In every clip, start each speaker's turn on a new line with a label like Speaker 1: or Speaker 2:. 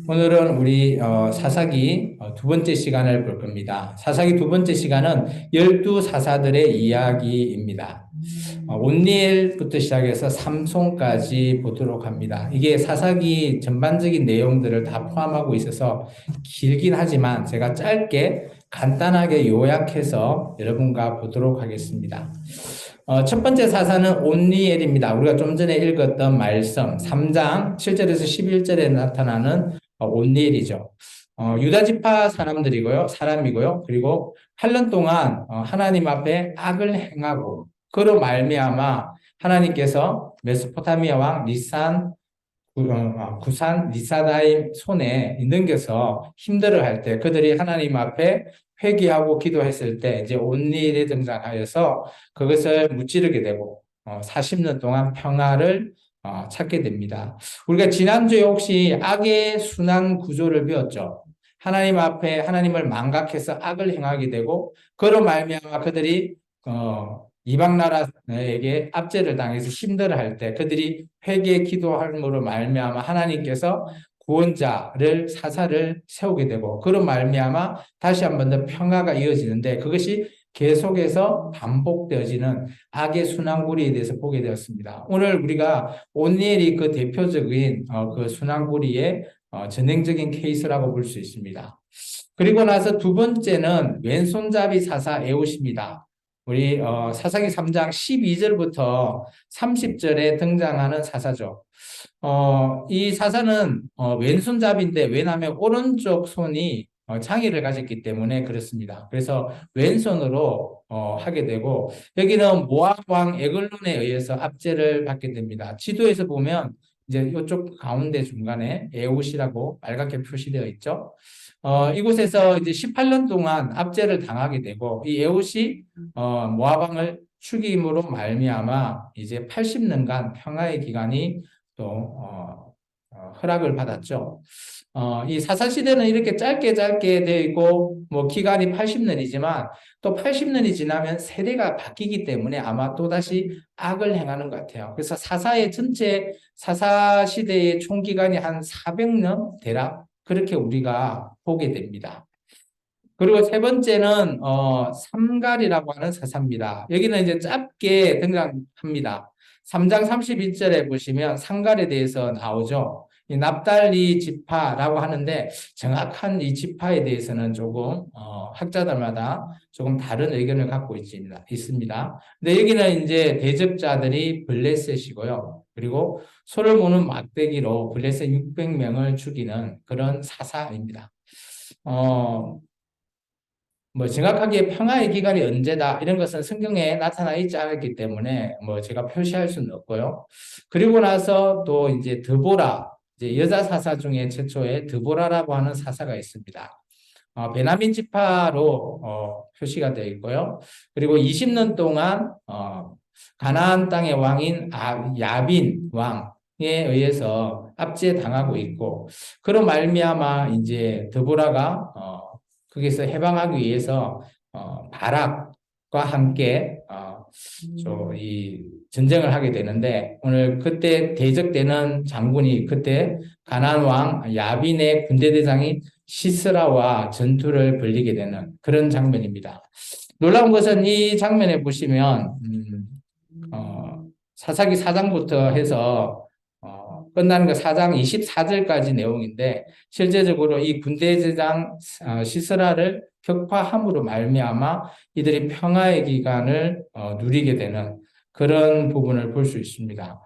Speaker 1: 오늘은 우리 사사기 두 번째 시간을 볼 겁니다. 사사기 두 번째 시간은 열두 사사들의 이야기입니다. 온니엘부터 시작해서 삼손까지 보도록 합니다. 이게 사사기 전반적인 내용들을 다 포함하고 있어서 길긴 하지만 제가 짧게 간단하게 요약해서 여러분과 보도록 하겠습니다. 첫 번째 사사는 온니엘입니다. 우리가 좀 전에 읽었던 말씀 3장 7절에서 11절에 나타나는 온니엘이죠. 유다 지파 사람이고요. 그리고 8년 동안 하나님 앞에 악을 행하고 그로 말미암아 하나님께서 메소포타미아 왕 구산 리사다임 손에 넘겨서 힘들어할 때 그들이 하나님 앞에 회개하고 기도했을 때 이제 온니엘이 등장하여서 그것을 무찌르게 되고 40년 동안 평화를 찾게 됩니다. 우리가 지난주에 혹시 악의 순환 구조를 배웠죠. 하나님 앞에 하나님을 망각해서 악을 행하게 되고 그로 말미암아 그들이 이방 나라에게 압제를 당해서 힘들어할 때 그들이 회개 기도함으로 말미암아 하나님께서 구원자를 사사를 세우게 되고 그로 말미암아 다시 한 번 더 평화가 이어지는데 그것이 계속해서 반복되어지는 악의 순환고리에 대해서 보게 되었습니다. 오늘 우리가 온니엘이 그 대표적인 그 순환고리의 전형적인 케이스라고 볼 수 있습니다. 그리고 나서 두 번째는 왼손잡이 사사 에웃입니다. 우리 사사기 3장 12절부터 30절에 등장하는 사사죠. 이 사사는 왼손잡이인데 왜냐하면 오른쪽 손이 장애를 가졌기 때문에 그렇습니다. 그래서 왼손으로 하게 되고 여기는 모압 왕 에글론에 의해서 압제를 받게 됩니다. 지도에서 보면 이제 이쪽 가운데 중간에 에웃이라고 빨갛게 표시되어 있죠. 이곳에서 이제 18년 동안 압제를 당하게 되고 이 에웃이 모압 왕을 죽임으로 말미암아 이제 80년간 평화의 기간이 또 허락을 받았죠. 이 사사 시대는 이렇게 짧게 되어 있고 뭐 기간이 80년이지만 또 80년이 지나면 세대가 바뀌기 때문에 아마 또 다시 악을 행하는 것 같아요. 그래서 사사의 전체 사사 시대의 총 기간이 한 400년 대략 그렇게 우리가 보게 됩니다. 그리고 세 번째는 삼갈이라고 하는 사사입니다. 여기는 이제 짧게 등장합니다. 3장 31절에 보시면 삼갈에 대해서 나오죠. 이 납달리 지파라고 하는데 정확한 이 지파에 대해서는 조금 학자들마다 조금 다른 의견을 갖고 있습니다. 근데 여기는 이제 대적자들이 블레셋이고요. 그리고 소를 모는 막대기로 블레셋 600명을 죽이는 그런 사사입니다. 뭐 정확하게 평화의 기간이 언제다 이런 것은 성경에 나타나 있지 않았기 때문에 뭐 제가 표시할 수는 없고요. 그리고 나서 또 이제 드보라 이제 여자 사사 중에 최초의 드보라라고 하는 사사가 있습니다. 베냐민 지파로 표시가 되어 있고요. 그리고 20년 동안 가나안 땅의 왕인 야빈 왕에 의해서 압제당하고 있고 그로 말미암아 이제 드보라가 거기서 해방하기 위해서 바락과 함께 이 전쟁을 하게 되는데 오늘 그때 대적되는 장군이 그때 가나안 왕 야빈의 군대 대장이 시스라와 전투를 벌이게 되는 그런 장면입니다. 놀라운 것은 이 장면에 보시면 사사기 4장부터 해서 끝나는 거 4장 24절까지 내용인데 실제적으로 이 군대 대장 시스라를 격파함으로 말미암아 이들이 평화의 기간을 누리게 되는 그런 부분을 볼 수 있습니다.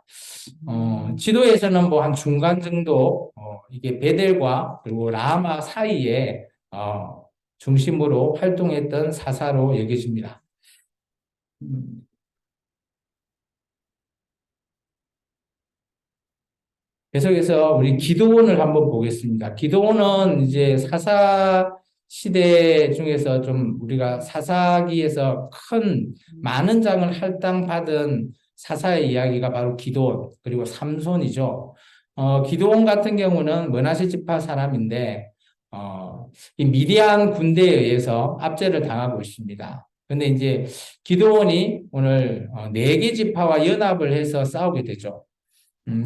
Speaker 1: 지도에서는 뭐 한 중간 정도 이게 베델과 그리고 라마 사이에 중심으로 활동했던 사사로 여겨집니다. 계속해서 우리 기도원을 한번 보겠습니다. 기도원은 이제 사사 시대 중에서 좀 우리가 사사기에서 많은 장을 할당받은 사사의 이야기가 바로 기도원 그리고 삼손이죠. 기도원 같은 경우는 므낫세 지파 사람인데 이 미디안 군대에 의해서 압제를 당하고 있습니다. 근데 이제 기도원이 오늘 네 개 지파와 연합을 해서 싸우게 되죠.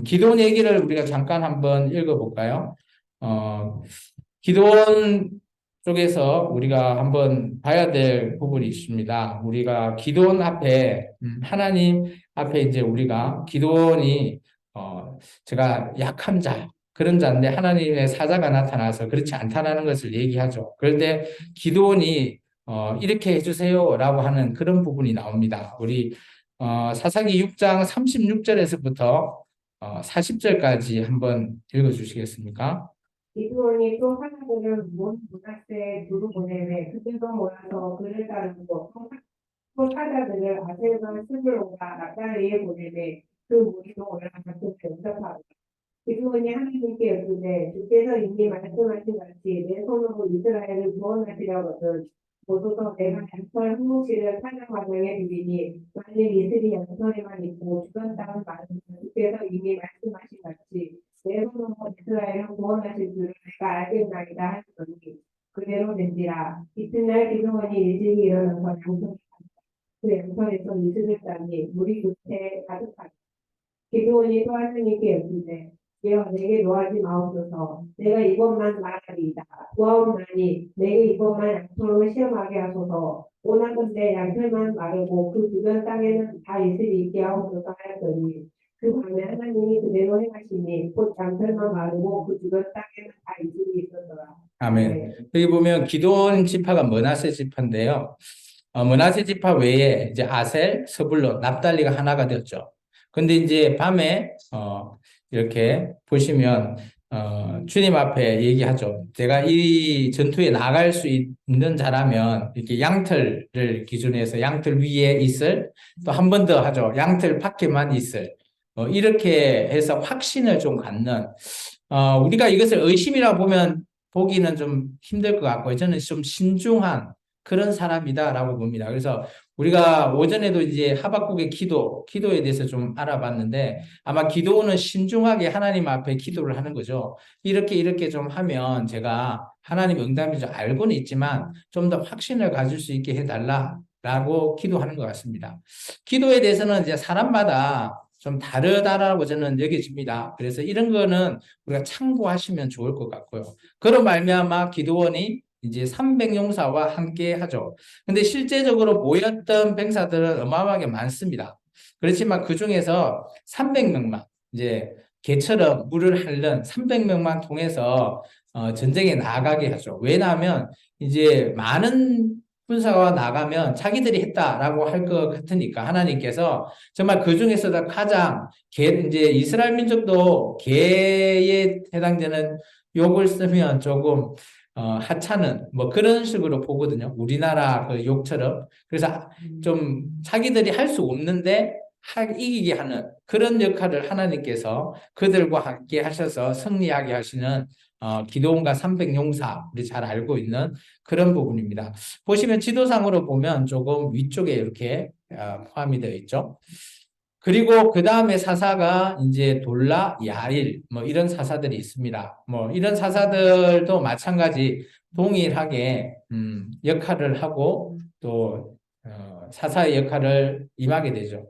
Speaker 1: 기도원 얘기를 우리가 잠깐 한번 읽어볼까요? 어, 기도원 쪽에서 우리가 한번 봐야 될 부분이 있습니다. 우리가 기도원 앞에, 하나님 앞에 이제 우리가 기도원이, 제가 약한 자, 그런 자인데 하나님의 사자가 나타나서 그렇지 않다는 것을 얘기하죠. 그런데 기도원이, 이렇게 해주세요라고 하는 그런 부분이 나옵니다. 우리, 사사기 6장 36절에서부터 40절까지 한번 읽어주시겠습니까?
Speaker 2: 기드온이 또 사람들을 몬 문하세에 두루 보내매 그들도 모여서 그를 따르고 또 사자들을 아셀과 스불론과 납달리에 보내매 그 무리도 올라가서 영접하고 기드온이 하나님께 여쭈되 주께서 이미 말씀하신 같이 내 손으로 이스라엘을 구원하시려거든 보소서 내가 양털 한 뭉치를 사냥 과정에 드리니 만일 이슬이 양털에만 있고 주변 땅은 많으면 주께서 이미 말씀하신 같이 내 손으로 이스라엘을 구원하실 줄을 내가 알겠나이다 하시더니 그대로 된지라 이튿날 기드온이 일찍이 일어나서 양털을 그 양털에서 이슬을 따니 물이 그때 가득하다. 기드온이 또 하나님께 여쭈되 여호와 내게 노하지 마옵소서 내가 이것만 말하리이다 구하옵나니 내게 이것만 양털로 시험하게 하소서 원하건대 양털만 마르고 그 주변 땅에는 다 이슬이 있게 하옵소서 하였더니 그 밤에 하나님이 그대로 행하시니 곧 양털만 마르고 그 주변 땅에는 다 이슬이 있었더라.
Speaker 1: 아멘.
Speaker 2: 네.
Speaker 1: 여기 보면 기드온 지파가 므낫세 지파인데요. 므낫세 지파 외에 이제 아셀, 스불론, 납달리가 하나가 되었죠. 근데 이제 밤에 이렇게 보시면 주님 앞에 얘기하죠. 제가 이 전투에 나갈 수 있는 자라면 이렇게 양털을 기준해서 양털 위에 있을 또 한 번 더 하죠. 양털 밖에만 있을 이렇게 해서 확신을 좀 갖는 우리가 이것을 의심이라 보기는 좀 힘들 것 같고요. 저는 좀 신중한 그런 사람이다라고 봅니다. 그래서 우리가 오전에도 이제 하박국의 기도에 대해서 좀 알아봤는데 아마 기도는 신중하게 하나님 앞에 기도를 하는 거죠. 이렇게 좀 하면 제가 하나님 응답인 줄 알고는 있지만 좀 더 확신을 가질 수 있게 해달라라고 기도하는 것 같습니다. 기도에 대해서는 이제 사람마다 좀 다르다라고 저는 여겨집니다. 그래서 이런 거는 우리가 참고하시면 좋을 것 같고요. 그런 말미암아 기도원이 이제 300용사와 함께 하죠. 근데 실제적으로 모였던 병사들은 어마어마하게 많습니다. 그렇지만 그 중에서 300명만 이제 개처럼 물을 핥는 300명만 통해서 전쟁에 나가게 하죠. 왜냐하면 이제 많은 군사가 나가면 자기들이 했다라고 할 것 같으니까 하나님께서 정말 그 중에서도 가장 이제 이스라엘 민족도 개에 해당되는 욕을 쓰면 조금 하찮은 뭐 그런 식으로 보거든요. 우리나라 그 욕처럼. 그래서 좀 자기들이 할 수 없는데 이기게 하는 그런 역할을 하나님께서 그들과 함께 하셔서 승리하게 하시는 기도원과 300용사 우리 잘 알고 있는 그런 부분입니다. 보시면 지도상으로 보면 조금 위쪽에 이렇게 포함이 되어 있죠. 그리고 그 다음에 사사가 이제 돌라, 야일, 뭐 이런 사사들이 있습니다. 뭐 이런 사사들도 마찬가지 동일하게 역할을 하고 또 사사의 역할을 임하게 되죠.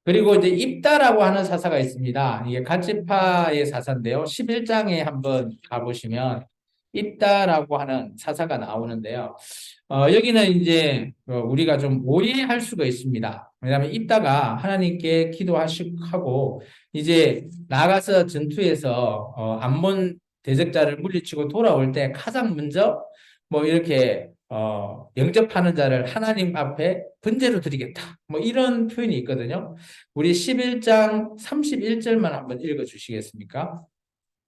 Speaker 1: 그리고 이제 입다라고 하는 사사가 있습니다. 이게 갓지파의 사사인데요. 11장에 한번 가보시면 입다라고 하는 사사가 나오는데요. 여기는 이제 우리가 좀 오해할 수가 있습니다. 왜냐하면 입다가 하나님께 기도하시고 이제 나가서 전투에서 암몬 대적자를 물리치고 돌아올 때 가장 먼저 뭐 이렇게 영접하는 자를 하나님 앞에 번제로 드리겠다. 뭐 이런 표현이 있거든요. 우리 11장 31절만 한번 읽어 주시겠습니까?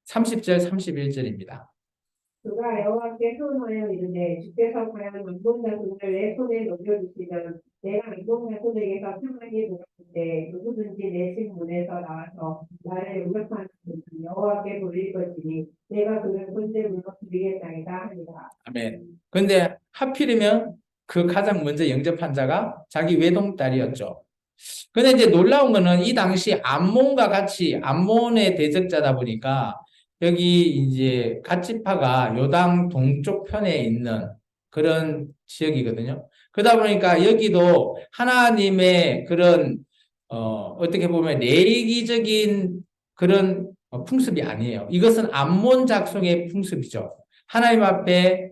Speaker 1: 30절, 31절입니다.
Speaker 2: 그가 여호와께 소원하여 이르되 주께서 과연 안본 자손을 내 손에 넘겨주시면 내가 안본 자손에게서 평안히 돌아올 때 누구든지 내 집 문에서 나와서 나를 영접하는 것은 여호와께 돌릴 것이니 내가 그를 번제물로 드리겠나이다 하니라.
Speaker 1: 아멘. 근데 하필이면 그 가장 먼저 영접한 자가 자기 외동딸이었죠. 근데 이제 놀라운 거는 이 당시 암몬과 같이 암몬의 대적자다 보니까 여기 이제 갓지파가 요당 동쪽 편에 있는 그런 지역이거든요. 그러다 보니까 여기도 하나님의 그런 어떻게 보면 내기적인 그런 풍습이 아니에요. 이것은 암몬 작성의 풍습이죠. 하나님 앞에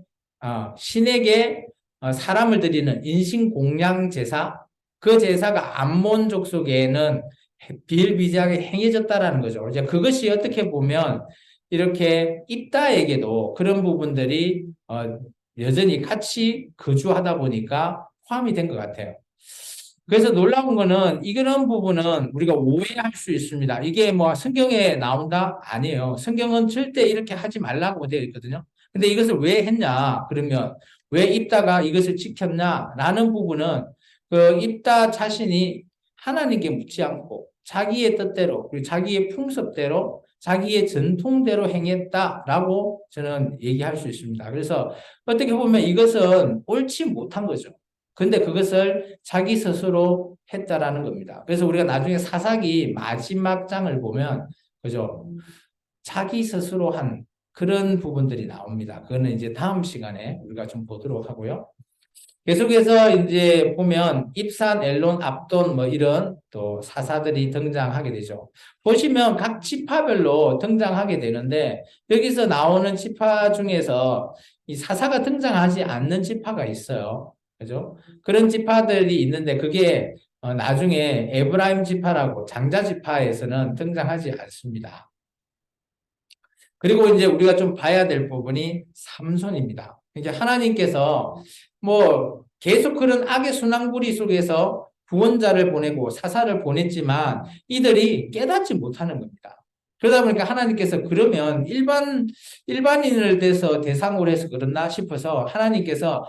Speaker 1: 신에게 사람을 드리는 인신공양 제사, 그 제사가 암몬 족속에는 비일비재하게 행해졌다라는 거죠. 이제 그것이 어떻게 보면 이렇게 입다에게도 그런 부분들이 여전히 같이 거주하다 보니까 포함이 된 것 같아요. 그래서 놀라운 거는 이런 부분은 우리가 오해할 수 있습니다. 이게 뭐 성경에 나온다? 아니에요. 성경은 절대 이렇게 하지 말라고 되어 있거든요. 근데 이것을 왜 했냐? 그러면 왜 입다가 이것을 지켰냐? 라는 부분은 그 입다 자신이 하나님께 묻지 않고 자기의 뜻대로 그리고 자기의 풍습대로 자기의 전통대로 행했다라고 저는 얘기할 수 있습니다. 그래서 어떻게 보면 이것은 옳지 못한 거죠. 근데 그것을 자기 스스로 했다라는 겁니다. 그래서 우리가 나중에 사사기 마지막 장을 보면, 그죠? 자기 스스로 한 그런 부분들이 나옵니다. 그거는 이제 다음 시간에 우리가 좀 보도록 하고요. 계속해서 이제 보면 입산, 엘론, 압돈 뭐 이런 또 사사들이 등장하게 되죠. 보시면 각 지파별로 등장하게 되는데 여기서 나오는 지파 중에서 이 사사가 등장하지 않는 지파가 있어요. 그죠? 그런 지파들이 있는데 그게 나중에 에브라임 지파라고 장자 지파에서는 등장하지 않습니다. 그리고 이제 우리가 좀 봐야 될 부분이 삼손입니다. 이제 하나님께서 뭐 계속 그런 악의 순환구리 속에서 구원자를 보내고 사사를 보냈지만 이들이 깨닫지 못하는 겁니다. 그러다 보니까 하나님께서 그러면 일반인을 대상으로 해서 그렇나 싶어서 하나님께서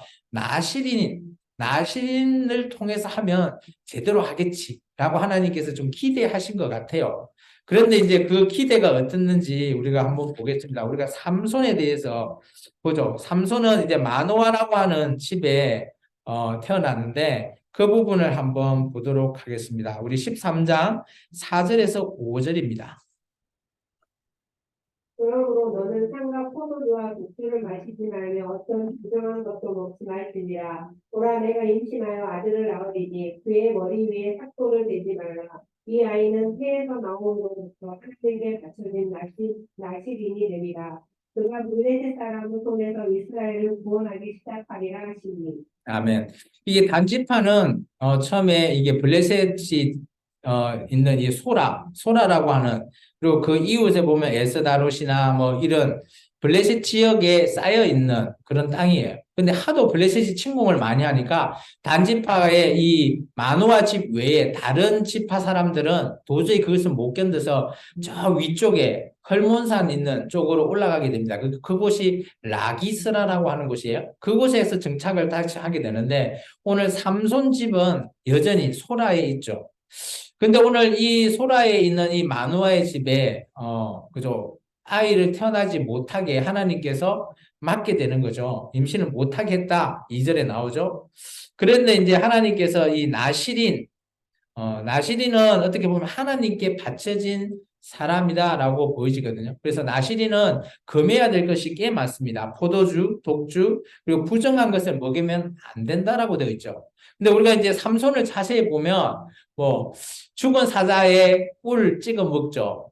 Speaker 1: 나실인을 통해서 하면 제대로 하겠지라고 하나님께서 좀 기대하신 것 같아요. 그런데 이제 그 기대가 어땠는지 우리가 한번 보겠습니다. 우리가 삼손에 대해서 보죠. 삼손은 이제 마노아라고 하는 집에 태어났는데 그 부분을 한번 보도록 하겠습니다. 우리 13장 4절에서 5절입니다.
Speaker 2: 그러므로 너는 상과 포도주와 국주를 마시지 말며 어떤 부정한 것도 먹지 말지니라. 보라, 내가 임신하여 아들을 낳으리니 그의 머리 위에 삭도를 대지 말라. 이 아이는 태에서 나온 것부터 하나님께 바쳐진 나실인이 되리라. 그가 블레셋 사람 손에서 이스라엘을 구원하기 시작하리라 하시니.
Speaker 1: 아멘. 이게 단지파는 처음에 이게 블레셋이 있는 이 소라라고 하는 그리고 그 이웃에 보면 에스다롯이나 뭐 이런 블레셋 지역에 쌓여 있는 그런 땅이에요. 근데 하도 블레셋이 침공을 많이 하니까 단지파의 이 마노아 집 외에 다른 지파 사람들은 도저히 그것을 못 견뎌서 저 위쪽에 헐몬산 있는 쪽으로 올라가게 됩니다. 그곳이 라기스라라고 하는 곳이에요. 그곳에서 정착을 다시 하게 되는데 오늘 삼손 집은 여전히 소라에 있죠. 근데 오늘 이 소라에 있는 이 마누아의 집에 그죠? 아이를 태어나지 못하게 하나님께서 막게 되는 거죠. 임신을 못하게 했다. 2절에 나오죠. 그런데 이제 하나님께서 이 나시린은 어떻게 보면 하나님께 바쳐진 사람이다라고 보여지거든요. 그래서 나시린은 금해야 될 것이 꽤 많습니다. 포도주, 독주, 그리고 부정한 것을 먹이면 안 된다라고 되어 있죠. 근데 우리가 이제 삼손을 자세히 보면 뭐 죽은 사자의 꿀 찍어 먹죠.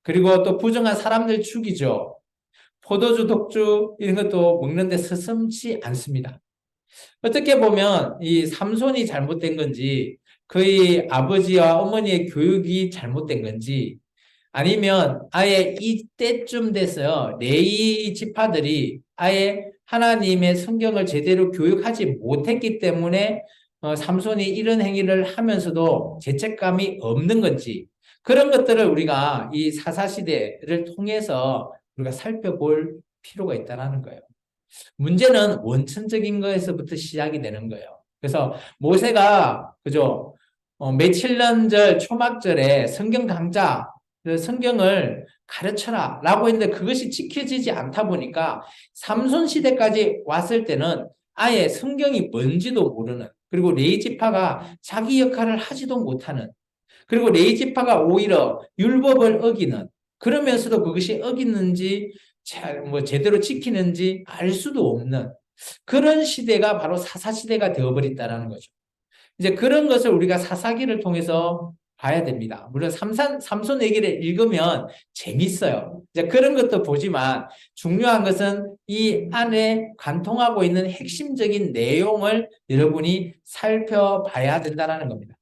Speaker 1: 그리고 또 부정한 사람들 죽이죠. 포도주, 독주 이런 것도 먹는데 서슴지 않습니다. 어떻게 보면 이 삼손이 잘못된 건지 그의 아버지와 어머니의 교육이 잘못된 건지 아니면 아예 이때쯤 돼서요 레위 지파들이 아예 하나님의 성경을 제대로 교육하지 못했기 때문에 삼손이 이런 행위를 하면서도 죄책감이 없는 건지 그런 것들을 우리가 이 사사시대를 통해서 우리가 살펴볼 필요가 있다는 거예요. 문제는 원천적인 거에서부터 시작이 되는 거예요. 그래서 모세가 그죠? 며칠 년절 초막절에 성경 강좌 성경을 가르쳐라 라고 했는데 그것이 지켜지지 않다 보니까 삼손 시대까지 왔을 때는 아예 성경이 뭔지도 모르는 그리고 레위 지파가 자기 역할을 하지도 못하는 그리고 레위 지파가 오히려 율법을 어기는 그러면서도 그것이 어기는지 뭐 제대로 지키는지 알 수도 없는 그런 시대가 바로 사사시대가 되어버렸다는 거죠. 이제 그런 것을 우리가 사사기를 통해서 봐야 됩니다. 물론 삼손 얘기를 읽으면 재밌어요. 이제 그런 것도 보지만 중요한 것은 이 안에 관통하고 있는 핵심적인 내용을 여러분이 살펴봐야 된다는 겁니다.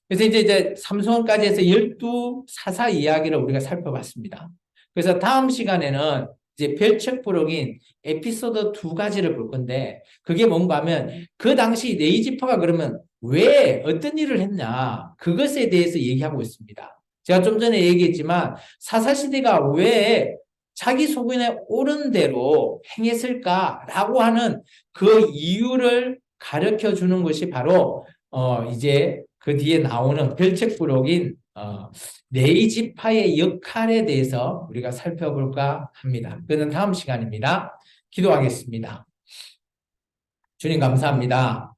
Speaker 1: 그래서 이제 삼손까지 해서 12사사 이야기를 우리가 살펴봤습니다. 그래서 다음 시간에는 이제 별책부록인 에피소드 2가지를 볼 건데, 그게 뭔가 하면 그 당시 네이지파가 그러면 왜 어떤 일을 했냐, 그것에 대해서 얘기하고 있습니다. 제가 좀 전에 얘기했지만 사사시대가 왜 자기 소견에 옳은 대로 행했을까라고 하는 그 이유를 가르쳐 주는 것이 바로 이제 그 뒤에 나오는 별책부록인 네이지파의 역할에 대해서 우리가 살펴볼까 합니다. 그는 다음 시간입니다. 기도하겠습니다. 주님 감사합니다.